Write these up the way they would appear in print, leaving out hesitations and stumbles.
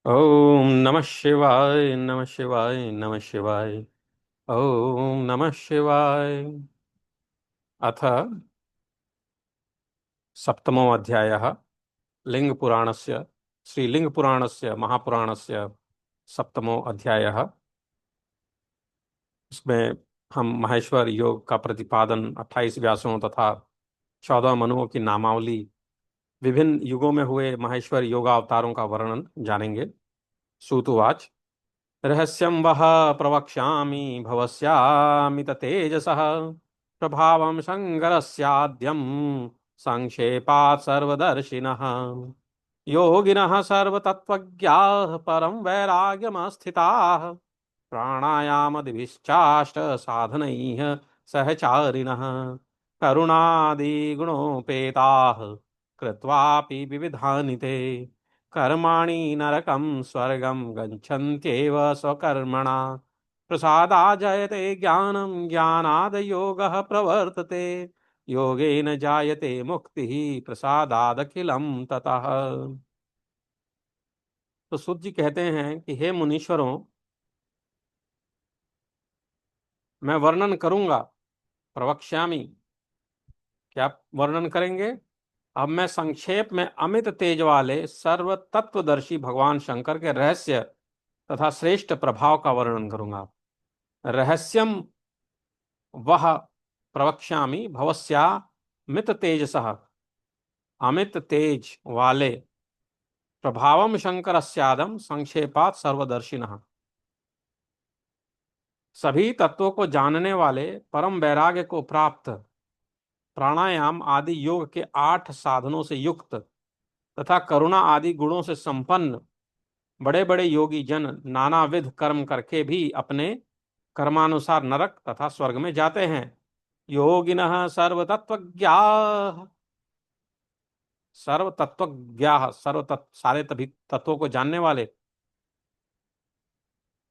ओम नमः शिवाय नमः शिवाय नमः शिवाय। ओम नमः शिवाय। अथ सप्तमो अध्यायः। लिंगपुराणस्य श्रीलिंगपुराणस्य महापुराणस्य सप्तमो अध्यायः। इसमें हम महेश्वर योग का प्रतिपादन 28 व्यासों तथा 14 मनुओं की नामावली, विभिन्न युगों में हुए महेश्वर योगावतारों का वर्णन जानेंगे। सूतुवाच। रहस्यं वः प्रवक्ष्यामि भवस्यामित तेजसः प्रभावं शङ्करस्याद्यं संक्षेपात् सर्वदर्शिनः योगिनः सर्वतत्त्वज्ञाः परं वैराग्यमस्थिताः प्राणायामदिभिश्चाष्ट साधनैः सहचारिणः करुणादिगुणोपेताः कृत्वापि विविधानि ते कर्माणि नरकं स्वर्गं गच्छन्त्येव स्वकर्मणा प्रसादा जयते ज्ञानं ज्ञानाद योगः प्रवर्तते योगेन जायते मुक्तिः प्रसादादखिलं ततः। तो सूत जी कहते हैं कि हे मुनीश्वरों, मैं वर्णन करूंगा। प्रवक्ष्यामि, क्या वर्णन करेंगे? अब मैं संक्षेप में अमित तेज वाले सर्व तत्वदर्शी भगवान शंकर के रहस्य तथा श्रेष्ठ प्रभाव का वर्णन करूंगा। रहस्यम वह प्रवक्ष्यामि भवस्या मित तेजसः, अमित तेज वाले प्रभावम शंकरस्यादम संक्षेपात सर्वदर्शिनः, सभी तत्वों को जानने वाले परम वैराग्य को प्राप्त प्राणायाम आदि योग के 8 साधनों से युक्त तथा करुणा आदि गुणों से संपन्न बड़े बड़े योगी जन नानाविध कर्म करके भी अपने कर्मानुसार नरक तथा स्वर्ग में जाते हैं। योगिनः सर्वतत्वज्ञा, सर्वतत्वज्ञा सारे तभी तत्वों को जानने वाले,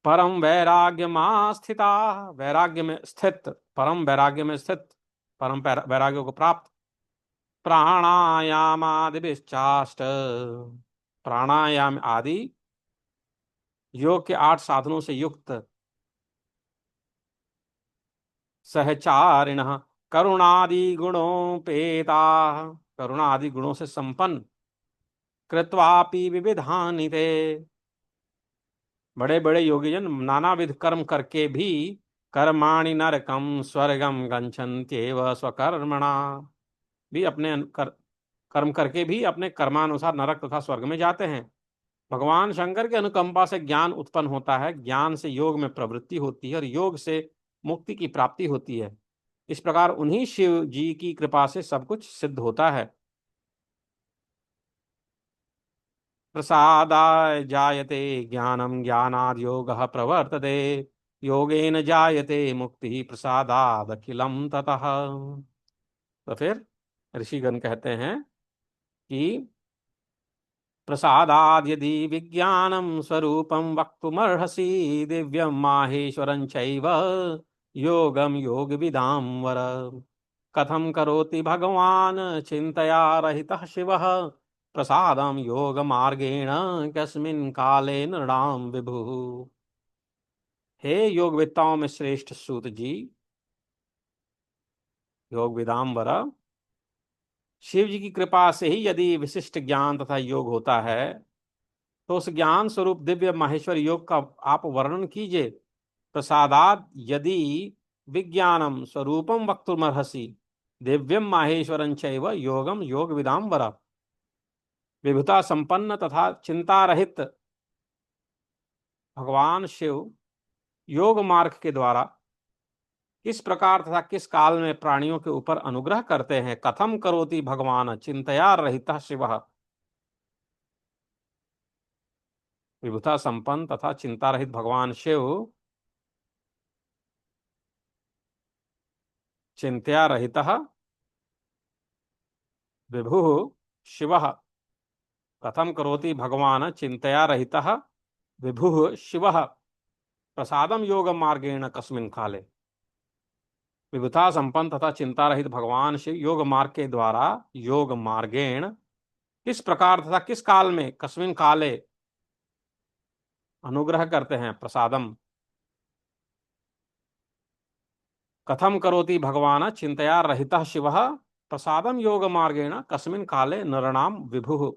परम वैराग्यमास्थिता, वैराग्य में स्थित, परम वैराग्य में स्थित, परम वैराग्य को प्राप्त, प्राणायामादिभिश्चाष्ट, प्राणायाम आदि योग के 8 साधनों से युक्त, सहचारिण करुणादि गुणोपेता, करुणा आदि गुणों से संपन्न, कृत्वापि विविधानि ते, बड़े बड़े योगीजन नानाविध कर्म करके भी कर्माणि नरकम स्वर्गम गच्छन्त्येव स्वकर्मणा, भी अपने कर्म करके भी अपने कर्मानुसार नरक तथा स्वर्ग में जाते हैं। भगवान शंकर के अनुकंपा से ज्ञान उत्पन्न होता है, ज्ञान से योग में प्रवृत्ति होती है और योग से मुक्ति की प्राप्ति होती है। इस प्रकार उन्हीं शिव जी की कृपा से सब कुछ सिद्ध होता है। प्रसादाय जायते ज्ञानम ज्ञानाद योगः प्रवर्तते योगेन जायते मुक्ति प्रसादाद अखिलम ततः। तो फिर ऋषिगण कहते हैं कि प्रसादाद यदि विज्ञानम स्वरूपम वक्तुमर्हसि दिव्यम माहेश्वरं चैव योगम योग विदाम वर कथम करोति भगवान चिंतया रहितः शिवः प्रसादम योग मार्गेण कस्मिन् काले नृणाम विभु। हे योग विद्ताओं में श्रेष्ठ सूत जी, योग विदाम्बर, शिव जी की कृपा से ही यदि विशिष्ट ज्ञान तथा योग होता है तो उस ज्ञान स्वरूप दिव्य माहेश्वर योग का आप वर्णन कीजिए। प्रसादात यदि विज्ञानम स्वरूपम वक्तुमर्हसि दिव्यम माहेश्वरं चैव योगम योग विदाम्बर, विभुता संपन्न तथा चिंता रहित भगवान शिव योग मार्ग के द्वारा किस प्रकार तथा किस काल में प्राणियों के ऊपर अनुग्रह करते हैं। कथम करोति भगवान चिंतया रहितः शिवः, विभुता संपन्न तथा चिंता रहित भगवान शिव चिंतया रहितः विभु शिवः, कथम करोति भगवान चिंतया रहितः विभु शिवः प्रसादम योग मार्गेण कस्मिन् काले, विभुता संपन्न तथा चिंता रहित भगवान शिव योग मार्ग के द्वारा योग मार्गेण किस प्रकार तथा किस काल में, कस्मिन् काले अनुग्रह करते हैं, प्रसादम। कथम करोति भगवान चिंतया रहितः शिवः प्रसादम योग मार्गेण कस्मिन काले नरणाम विभुः।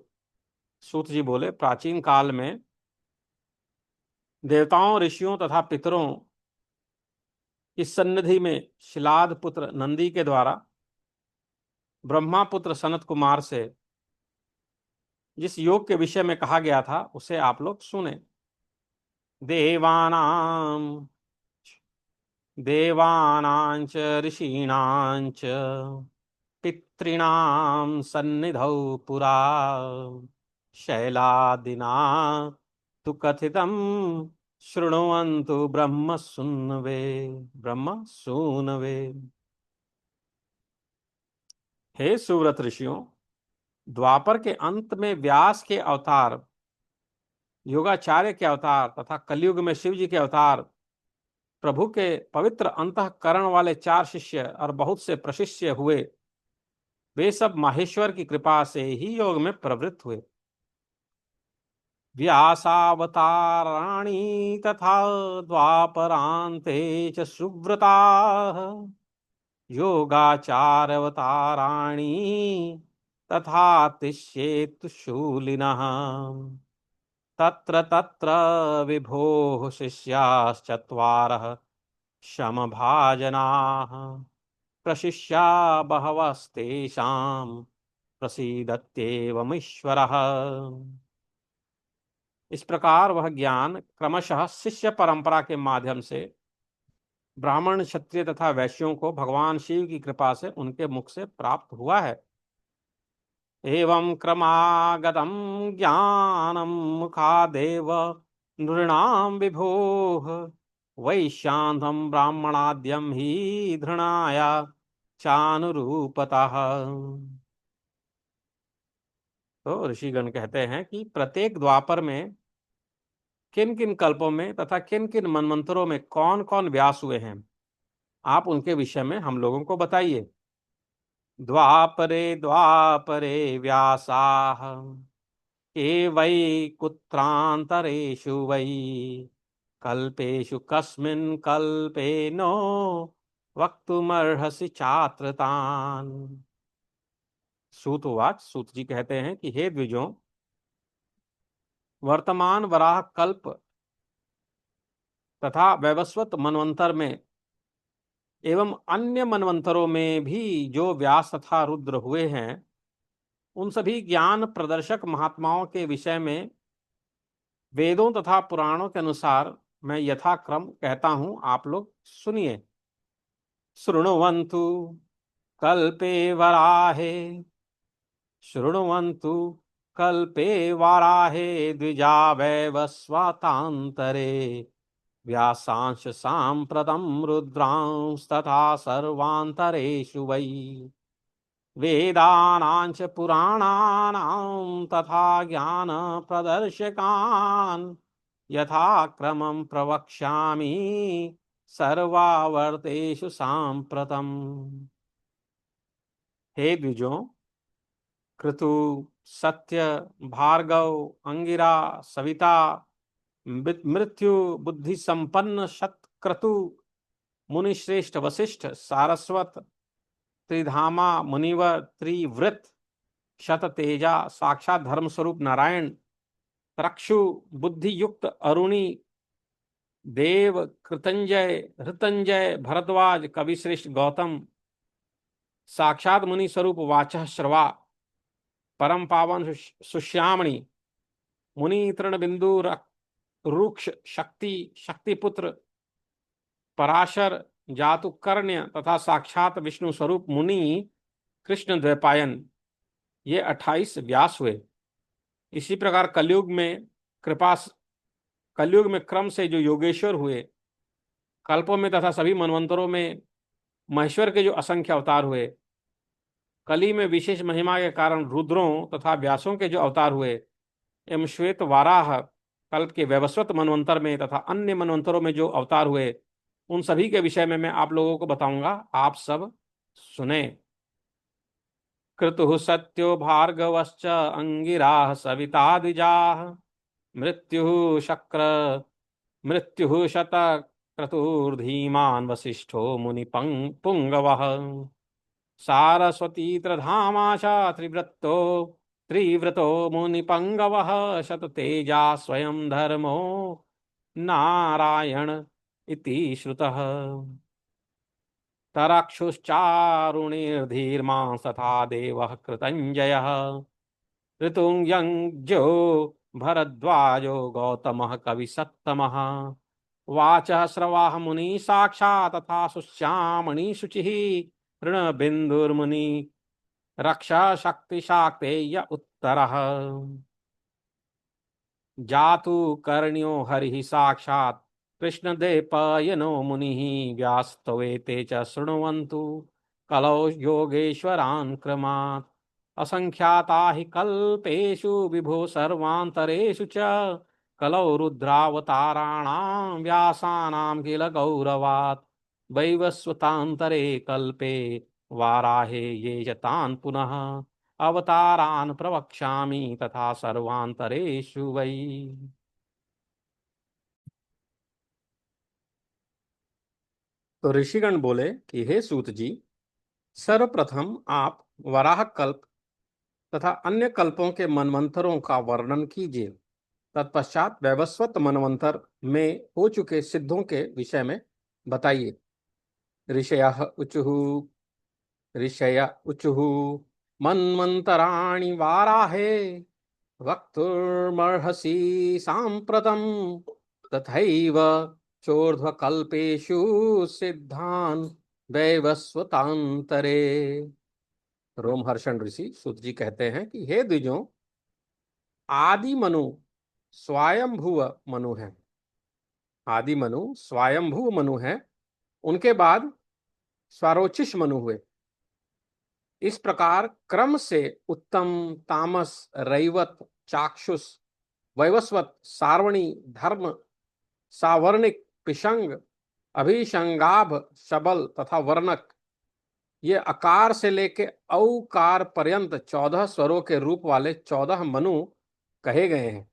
सूत जी बोले, प्राचीन काल में देवताओं, ऋषियों तथा पितरों इस सन्निधि में शिलाद पुत्र नंदी के द्वारा ब्रह्मा पुत्र सनत कुमार से जिस योग के विषय में कहा गया था उसे आप लोग सुने। देवानां देवानांच ऋषीणांच पितॄणां सन्निधौ पुरा शैलादिना तु कथितं शृण्वन्तु ब्रह्म सूनवे। ब्रह्म सूनवे। हे सुव्रत ऋषियों, द्वापर के अंत में व्यास के अवतार, योगाचार्य के अवतार तथा कलयुग में शिव जी के अवतार, प्रभु के पवित्र अंतःकरण वाले 4 शिष्य और बहुत से प्रशिष्य हुए, वे सब माहेश्वर की कृपा से ही योग में प्रवृत्त हुए। व्यासावताराणि तथा द्वापरान्ते च सुव्रताः योगाचार्यवताराणि तथा तिष्ठेतु शूलिनः तत्र तत्र विभोः शिष्याश्चत्वारः समभाजनाः प्रशिष्या बहवस्तेषां प्रसीदत्येवमीश्वरः। इस प्रकार वह ज्ञान क्रमशः शिष्य परंपरा के माध्यम से ब्राह्मण, क्षत्रिय तथा वैश्यों को भगवान शिव की कृपा से उनके मुख से प्राप्त हुआ है। एवं क्रमागतम ज्ञानम मुखादेव नृणाम विभोः वैश्यान्धम ब्राह्मणाद्यम ही धृणाया चानुरूपतः। तो ऋषिगण कहते हैं कि प्रत्येक द्वापर में किन किन कल्पों में तथा किन किन मनमंत्रों में कौन कौन व्यास हुए हैं, आप उनके विषय में हम लोगों को बताइए। द्वापरे द्वापरे व्यासाः ये वै कुत्रान्तरेषु वै कल्पेषु कस्मिन् कल्पे नो वक्तुमर्हसि चात्रतान्। सूतवाच, सूत जी कहते हैं कि हे द्विजों, वर्तमान वराह कल्प तथा वैवस्वत मनवंतर में एवं अन्य मनवंतरों में भी जो व्यास तथा रुद्र हुए हैं, उन सभी ज्ञान प्रदर्शक महात्माओं के विषय में वेदों तथा पुराणों के अनुसार मैं यथाक्रम कहता हूं, आप लोग सुनिए। शृण्वन्तु कल्पे वराहे शृण्वन्तु कल्पे वाराहे द्विजा वैवस्वतान्तरे व्यासांश साम्प्रतं रुद्रांस्तथा सर्वान्तरेषु वै वेदानांच पुराणानां तथा ज्ञान प्रदर्शकान् यथाक्रमं प्रवक्ष्यामि सर्वावर्तेषु साम्प्रतम्। हे द्विजों, क्रतु, सत्य, भार्गव, अंगिरा, सविता, मृत्यु, बुद्धि संपन्न शतक्रतु, मुनिश्रेष्ठ वशिष्ठ, सारस्वत, त्रिधामा, मुनिवर, त्रिव्रत, शत तेजा, साक्षात धर्म स्वरूप नारायण, त्रक्षु, बुद्धि युक्त अरुणी, देव, कृतंजय, हृतंजय, भरद्वाज, कविश्रेष्ठ गौतम, साक्षात मुनि स्वरूप वाचः श्रवा, परम पावन सुश्यामणि, मुनि तृण बिंदु रुक्ष, शक्ति, शक्तिपुत्र, पराशर, जातुकर्ण्य तथा साक्षात विष्णु स्वरूप मुनि कृष्ण द्वैपायन, ये 28 व्यास हुए। इसी प्रकार कलयुग में क्रम से जो योगेश्वर हुए, कल्पों में तथा सभी मनवंतरों में महेश्वर के जो असंख्य अवतार हुए, कली में विशेष महिमा के कारण रुद्रों तथा व्यासों के जो अवतार हुए, एवं श्वेत वाराह कल्प के वैवस्वत मनवंतर में तथा अन्य मनवंतरों में जो अवतार हुए, उन सभी के विषय में मैं आप लोगों को बताऊंगा, आप सब सुने। क्रतुः सत्यो भार्गवश्च अंगिराः सविता द्विजाः मृत्यु शक्र मृत्यु शतक्रतुर्धीमान् वसिष्ठो मुनि पुंगवः सारस्वती त्रधामाशा त्रिव्रतो मुनिपङ्गवः शततेजा स्वयं धर्मो नारायण इति श्रुतः तराक्षुश्चारुणिर्धीर्मां तथा देवः कृतञ्जयः ऋतुञ्जयो भरद्वाजो गौतमः कविसत्तमः वाचः श्रवाः मुनि साक्षात् तथा शुश्यामणि शुचिः ऋणबिन्दुर्मुनि रक्षा शक्ति शाक्तेय उत्तरः जातु कर्ण्यो हरिः साक्षात् कृष्णदेवपयनो मुनिः व्यास्तवेते च शृण्वन्तु कलौ योगेश्वरान् क्रमात् असंख्याता हि कल्पेषु विभो सर्वान्तरेषु च कलौ रुद्रावताराणां व्यासानां किल गौरवात् वैवस्वतान्तरे कल्पे वाराहे ये च तान् पुनः अवतारान् प्रवक्ष्यामि तथा सर्वांतरेषु वै। तो ऋषिगण बोले कि हे सूत जी, सर्वप्रथम आप वराह कल्प तथा अन्य कल्पों के मनवंतरों का वर्णन कीजिए। तत्पश्चात वैवस्वत मनवंतर में हो चुके सिद्धों के विषय में बताइए। ऋषय उचुः मन्वन्तराणि वाराहे वक्तुर्मर्हसि साम्प्रतम् तथैव चोर्ध्वकल्पेषु सिद्धान् वैवस्वतांतरे। रोमहर्षण ऋषि सूत जी कहते हैं कि हे द्विजों, आदि मनु स्वयंभुव मनु है। आदि मनु स्वयंभुव मनु है। उनके बाद स्वारोचिष मनु हुए। इस प्रकार क्रम से उत्तम, तामस, रैवत, चाक्षुष, वैवस्वत, सार्वणी, धर्म, सावर्णिक, पिशंग, अभिशंगाभ, शबल तथा वर्णक, ये अकार से लेके औकार पर्यंत 14 स्वरों के रूप वाले 14 मनु कहे गए हैं।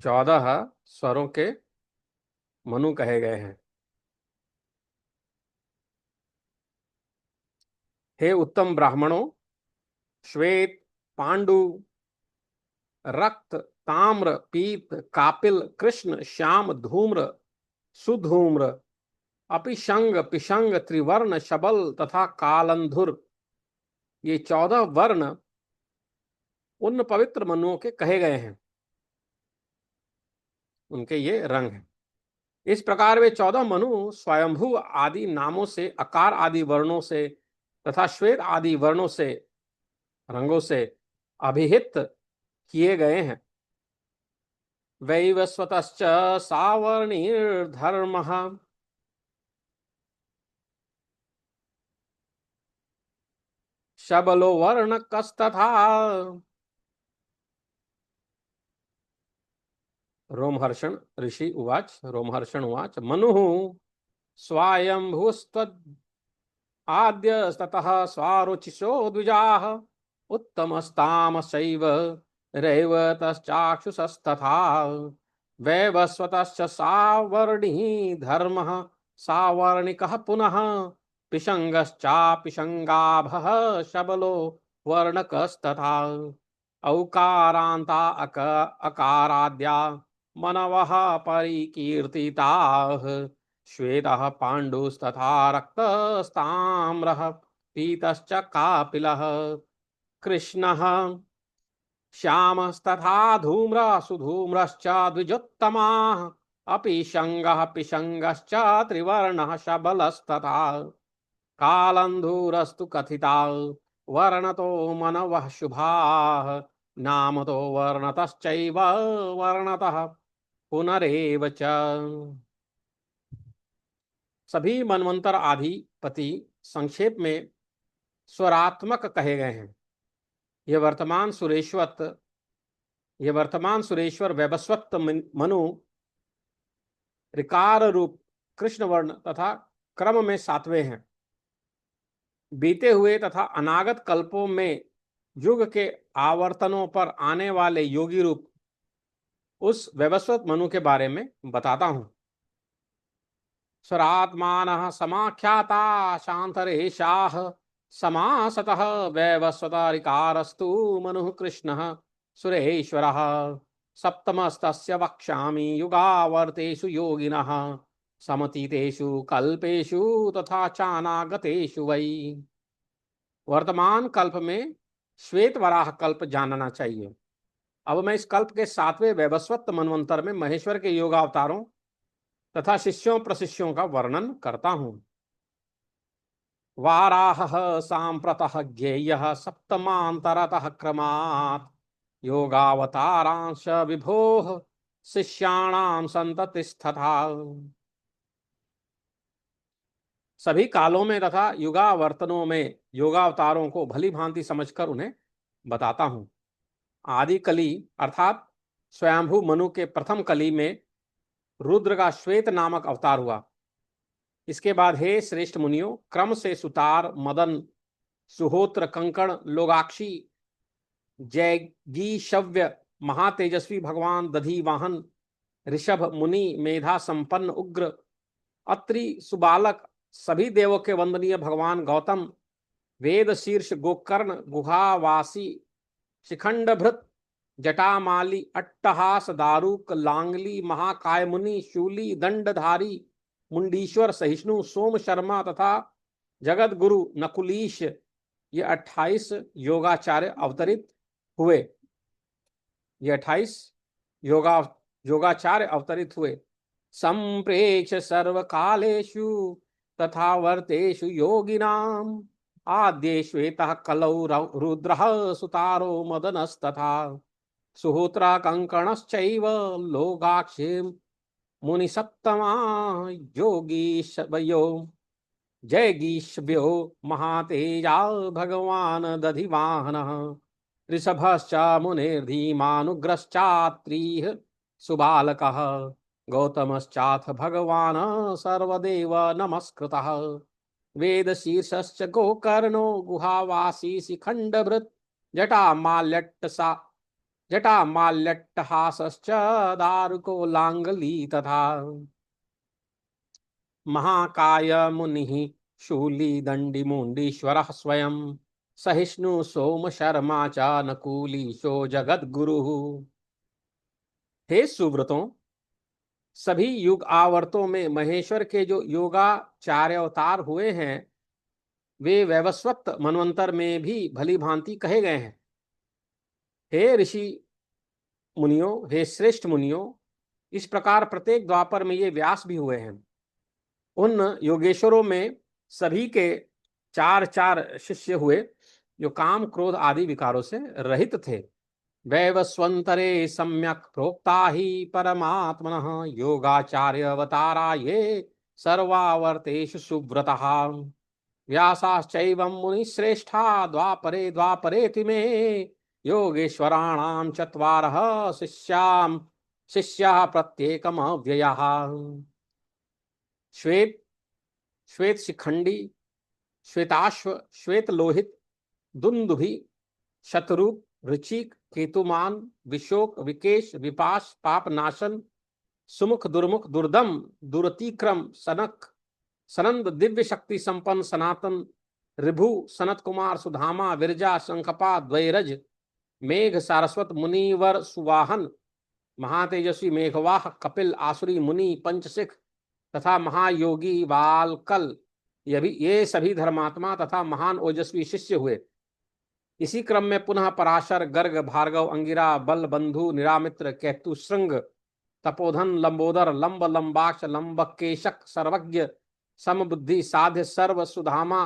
14 स्वरों के मनु कहे गए हैं। हे उत्तम ब्राह्मणों, श्वेत, पांडु, रक्त, ताम्र, पीत, कापिल, कृष्ण, श्याम, धूम्र, सुधूम्र, अपिशंग, पिशंग, त्रिवर्ण, शबल तथा कालंधुर, ये 14 वर्ण उन पवित्र मनुओं के कहे गए हैं। उनके ये रंग हैं। इस प्रकार वे 14 मनु स्वयंभू आदि नामों से, अकार आदि वर्णों से तथा श्वेत आदि वर्णों से, रंगों से अभिहित किए गए हैं। वैवस्वतश्च सावर्णिर्धर्मः शबलो वर्णकस्तथा। रोमहर्षण ऋषि उवाच रोमहर्षण उवाच मनुः स्वायंभुस्त्वद् आद्यस्ततः स्वारुचिषो द्विजाः उत्तमस्तामसैव रैवतश्चाक्षुषस्तथा वैवस्वतश्च सावर्णिः धर्मः सावर्णिकः पुनः पिशंगश्चापिशंगाभः शबलो वर्णकस्तथा औकारान्ता अकाराद्या मनवः परिकीर्तिताः श्वेतः पाण्डुस्तथा रक्तस्ताम्रः पीतश्च कापिलः कृष्णः श्यामस्तथा धूम्रः सुधूम्रश्च द्विजोत्तमाः अपिशङ्गः पिशङ्गश्च त्रिवर्णः शबलस्तथा कालन्धूरस्तु कथिता वर्णतो मनवः शुभाः नामतो वर्णतश्चैव वर्णतः पुनरेव च। सभी मनवंतर आधिपति संक्षेप में स्वरात्मक कहे गए हैं। यह वर्तमान सुरेश्वर वैवस्वत मनु ऋकार रूप कृष्ण वर्ण तथा क्रम में 7वें हैं। बीते हुए तथा अनागत कल्पों में युग के आवर्तनों पर आने वाले योगी रूप उस वैवस्वत मनु के बारे में बताता हूं। स्वरात्मानः समाख्याता शांतरेशाः समासतः वैवस्वतारिकारस्तु मनुः कृष्णः सुरेश्वरः सप्तमस्तस्य वक्ष्यामि युगावर्तेषु योगिनः समतीतेषु कल्पेषु तथा चानागतेषु वै। वर्तमान कल्प में श्वेत वराह कल्प जानना चाहिए। अब मैं इस कल्प के 7वें वैवस्वत मनवंतर में महेश्वर के योगावतारों तथा शिष्यों प्रशिष्यों का वर्णन करता हूं। वाराह सांप्रतः ज्ञेयः सप्तमांतरतः क्रमात् योगावतारांश विभोः शिष्याणाम संततिस्तथा। सभी कालों में तथा युगावर्तनों में योगावतारों को भली भांति समझकर उन्हें बताता हूं। आदि कली अर्थात स्वयंभू मनु के प्रथम कली में रुद्र का श्वेत नामक अवतार हुआ। इसके बाद हे श्रेष्ठ मुनियों, क्रम से सुतार, मदन, सुहोत्र, कंकण, लोगाक्षी, जैगीशव्य, महातेजस्वी भगवान दधि वाहन, ऋषभ मुनि, मेधा संपन्न उग्र, अत्रि, सुबालक, सभी देवों के वंदनीय भगवान गौतम, वेद शीर्ष गोकर्ण, गुहावासी, शिखंडभृत, जटामाली, अट्टहास, दारुक, लांगली, महाकाय मुनि, शूली, दंडधारी, मुंडीश्वर, सहिष्णु, सोम शर्मा तथा जगत गुरु नकुलीश, ये 28 योगाचार्य अवतरित हुए। ये 28 योगाचार्य अवतरित हुए। संप्रेक्ष सर्व कालेषु तथा वर्तेषु योगिनाम आद्ये श्वेतः कलौ रुद्रः सुतारो मदनस्तथा सुहोत्रा कंकणश्चैव लोगाक्षे मुनि सप्तमा योगीशवयो जैगीशव्यो महातेजा भगवान दधिवाहनः ऋषभश्च मुनिर्धीमानुग्रश्चात्रिः सुबालकः गौतमश्चाथ भगवान् सर्वदेव नमस्कृतः वेद शीर्षश्च गोकर्णो गुहावासी शिखंडभृत् जटामाल्यट्टहासश्च दारुको लांगली तथा महाकाय मुनिः शूली दंडी मुंडीश्वरः स्वयं सहिष्णु सोम शर्मा च नकुलीशो जगद्गुरुः। हे सुव्रतों, सभी युग आवर्तों में महेश्वर के जो योगाचार्य अवतार हुए हैं वे वैवस्वत मनवंतर में भी भली भांति कहे गए हैं। हे ऋषि मुनियों, हे श्रेष्ठ मुनियों, इस प्रकार प्रत्येक द्वापर में ये व्यास भी हुए हैं। उन योगेश्वरों में सभी के 4 शिष्य हुए जो काम क्रोध आदि विकारों से रहित थे। वैवस्वंतरे सम्यक प्रोक्ता ही परमात्मनः योगाचार्य अवतारा ये सर्वावर्तेषु सुव्रतः व्यासाश्चैवं मुनिश्रेष्ठा द्वापरे द्वापरेति मे योगेश्वराणां चत्वारः शिष्याः प्रत्येकम् अव्ययः। श्वेत, श्वेत शिखंडी, श्वेताश्व, श्वेत लोहित, दुंदुभि, शतरूप, ऋचिक, केतुमान, विशोक, विकेश, विपाश, पाप नाशन, सुमुख, दुर्मुख, दुर्दम, दुरतिक्रम, सनक, सनंद, दिव्य शक्ति संपन्न, सनातन, ऋभु, सनत कुमार, सुधामा, विरजा, शंखपा, द्वैरज, मेघ, सारस्वत, मुनिवर, सुवाहन, महातेजस्वी, मेघवाह, कपिल, आसुरी, मुनि, पंचशिख तथा महायोगी वालकल, ये सभी धर्मात्मा तथा महान ओजस्वी शिष्य हुए। इसी क्रम में पुनः पराशर, गर्ग, भार्गव, अंगिरा, बल, बंधु, निरामित्र, कैतु, श्रृंग, तपोधन, लंबोदर, लंब, लंबाक्ष, लंबकेशक, सर्वज्ञ, समबुद्धि, साध्य, सर्व, सुधामा,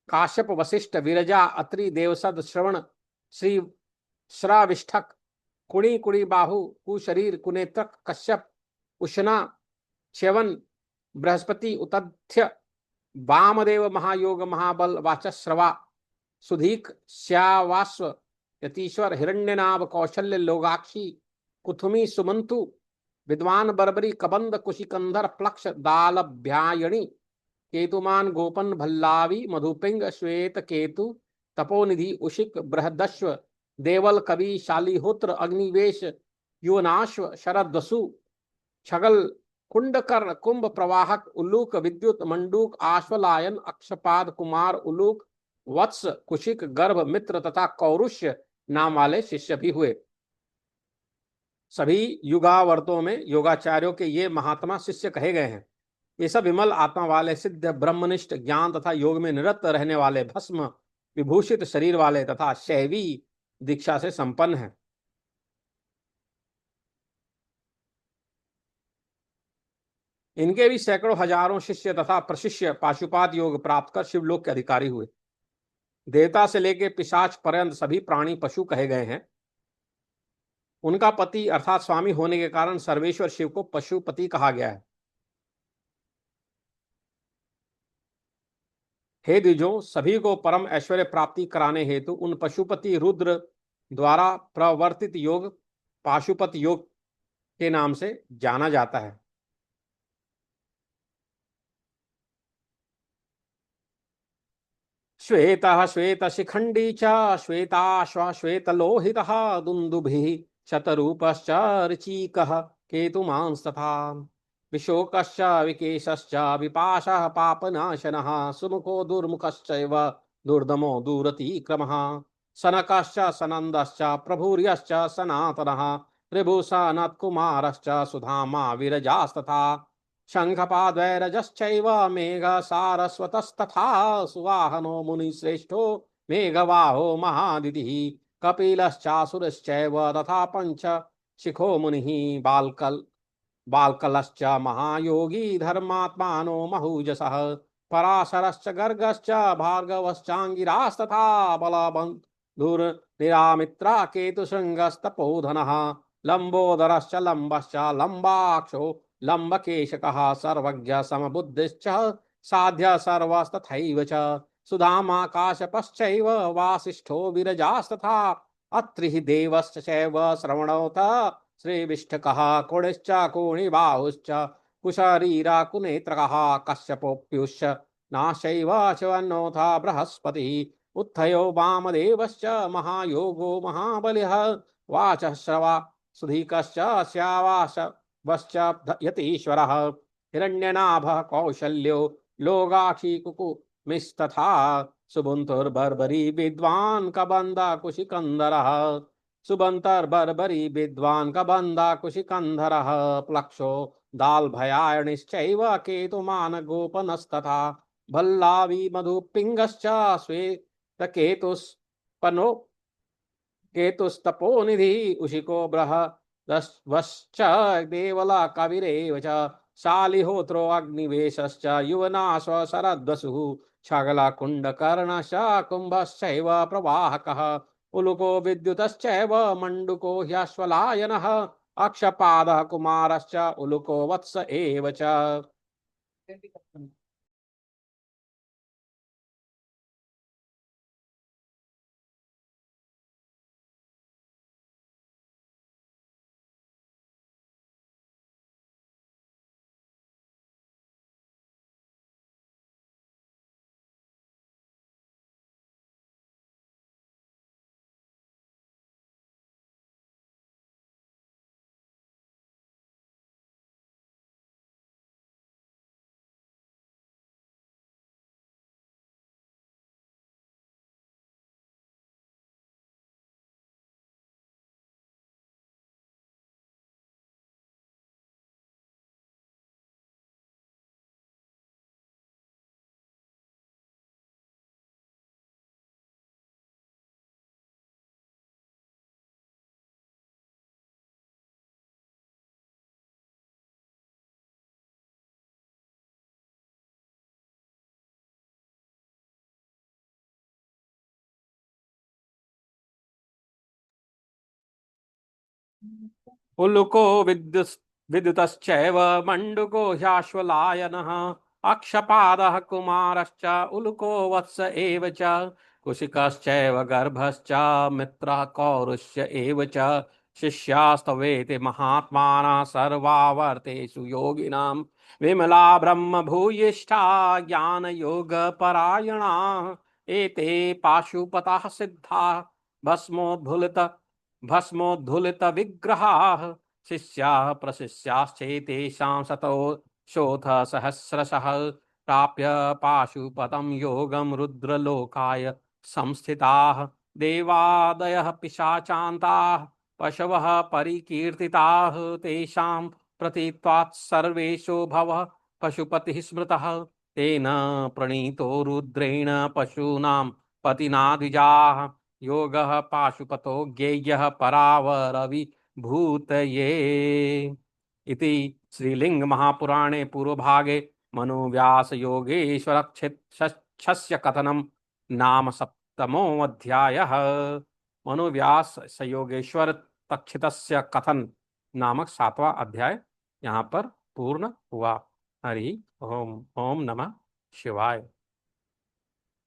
काश्यप, वशिष्ठ, विरजा, अत्रि, देवसद, श्रवण, श्री श्राविष्ठक, कुणी, कुणी बाहु, कुशरीर, कुनेत्रक, कश्यप, उष्णा, च्यवन, बृहस्पति, उतथ्य, वामदेव, महायोग, महाबल, वाचस्रवा, सुधीक, श्यावास्व, यतीश्वर, हिरण्यनाभ, कौशल्य, लोगाक्षी, कुथुमी, सुमंतु, विद्वान, बर्बरी, कबंद, कुशिकंधर, प्लक्ष, दालभ्यायणी, केतुमान, गोपन, भल्लावी, मधुपिंग, श्वेत केतु, तपोनिधि, उशिक, बृहदश्व, देवल, कवि, शालीहोत्र, अग्निवेश, युवनाश्व शरदसु छगल कुंडकर कुंभ प्रवाहक उल्लूक विद्युत मंडूक आश्वलायन अक्षपाद कुमार उल्लूक वत्स कुशिक गर्भ मित्र तथा कौरुष्य नाम वाले शिष्य भी हुए। सभी युगावर्तों में योगाचार्यों के ये महात्मा शिष्य कहे गए हैं। ये सब विमल आत्मा वाले सिद्ध ब्रह्मनिष्ठ ज्ञान तथा योग में निरत रहने वाले भस्म विभूषित शरीर वाले तथा शैवी दीक्षा से संपन्न है। इनके भी सैकड़ों हजारों शिष्य तथा प्रशिष्य पाशुपात योग प्राप्त कर शिवलोक के अधिकारी हुए। देवता से लेकर पिशाच पर्यंत सभी प्राणी पशु कहे गए हैं। उनका पति अर्थात स्वामी होने के कारण सर्वेश्वर शिव को पशुपति कहा गया है। हे द्विजों, सभी को परम ऐश्वर्य प्राप्ति कराने हेतु उन पशुपति रुद्र द्वारा प्रवर्तित योग पाशुपत योग के नाम से जाना जाता है। श्वेत श्वेत शिखंडी च श्वेताश्व श्वेतलोहित दुंदुभि शतरूपश्च ऋचीकः केतुमांस्तथा विशोकश्च विकेशश्च विपाशः पापनाशनः सुमुखो दुर्मुखश्चैव दुर्दमो दूरतिक्रमः सनकश्च सनन्दश्च प्रभुर्यश्च सनातनः ऋभुसनत्कुमारश्च सुधामा विरजास्तथा शङ्खपाद्वैरजश्चैव मेघसारस्वतस्तथा सुवाहनो मुनिश्रेष्ठो मेघवाहो महादितिः कपिलश्चासुरश्चैव तथा पंच शिखो मुनिः बाल्कलश्च महायोगी धर्मात्मानो महूजसः पराशरश्च गर्गश्च भार्गवश्चाङ्गिरास्तथा बलबन्धुर्निरामित्रा केतुशृङ्गस्तपोधनः लम्बोदरश्च लम्बश्च लम्बाक्षो लम्बकेशकः सर्वज्ञ समबुद्धिश्च साध्य सर्वस्तथैव च सुधामाकाशपश्चैव वासिष्ठो विरजास्तथा अत्रिः देवश्च चैव श्रवणोऽथ श्रीविष्ठकः कुणिश्च कुणिबाहुश्च कुशरीरा कुनेत्रकः कश्यपोऽप्युश्च नाशैव च बृहस्पतिः उत्थयो वामदेवश्च महायोगो महाबलिः वाचः श्रवा सुधीकश्च श्यावाश वश्च यतीश्वरः हिरण्यनाभः कौशल्यो लोगाक्षी कुकुमिस्तथा सुबुन्तुर्बर्बरी विद्वान् कबन्द कुशिकन्धरः सुबन्तर्बर्बरी विद्वान् कबन्द कुशिकन्धरः प्लक्षो दाल्भयायणिश्चैव केतुमान गोपनस्तथा भल्लावी मधुपिङ्गश्च श्वेतकेतुस्पनो केतुस्तपोनिधि उशिको बृहदश्च देवला कविरेव च शालिहोत्रो अग्निवेशश्च युवनाश्व शरद्वसुः छगलकुण्डकर्णश्च कुम्भश्चैव प्रवाहकः उलुको विद्युतश्चैव मण्डुको ह्यश्वलायनः अक्षपादः कुमारश्च उलुको वत्स एव च। उल्लुको विद्युतश्चैव मण्डुको ह्याश्वलायनः अक्षपादः कुमारश्च उल्लुको वत्स एव च कुशिकश्चैव गर्भश्च मित्रः कौरुष्य एव च शिष्यास्तवेति महात्मानः सर्वावर्तेषु योगिनां विमला ब्रह्म भूयिष्ठा ज्ञानयोगपरायणा एते पाशुपतः सिद्धा भस्मोद्भुलित भस्मोद्धुलित विग्रहाः शिष्याः प्रशिष्याश्चैतेषां शतो शोथ सहस्रशः प्राप्य पाशुपतं योगं रुद्रलोकाय संस्थिताः देवादयः पिशाचान्ताः पशवः परिकीर्तिताः तेषां प्रतीत्वात् सर्वेषु भवः पशुपतिः स्मृतः तेन प्रणीतो रुद्रेण पशूनां पतिना द्विजाः योगः पाशुपतो ज्ञेयः परावरवि भूतये इति श्रीलिंग महापुराणे पूर्वभागे मनुव्यास योगेश्वर क्षेत्रस्य कथनम नाम सप्तमोऽध्यायः। मनुव्यास योगेश्वर तक्षितस्य कथन नामक 7वां अध्याय यहाँ पर पूर्ण हुआ। हरि ओम। ओम नमः शिवाय।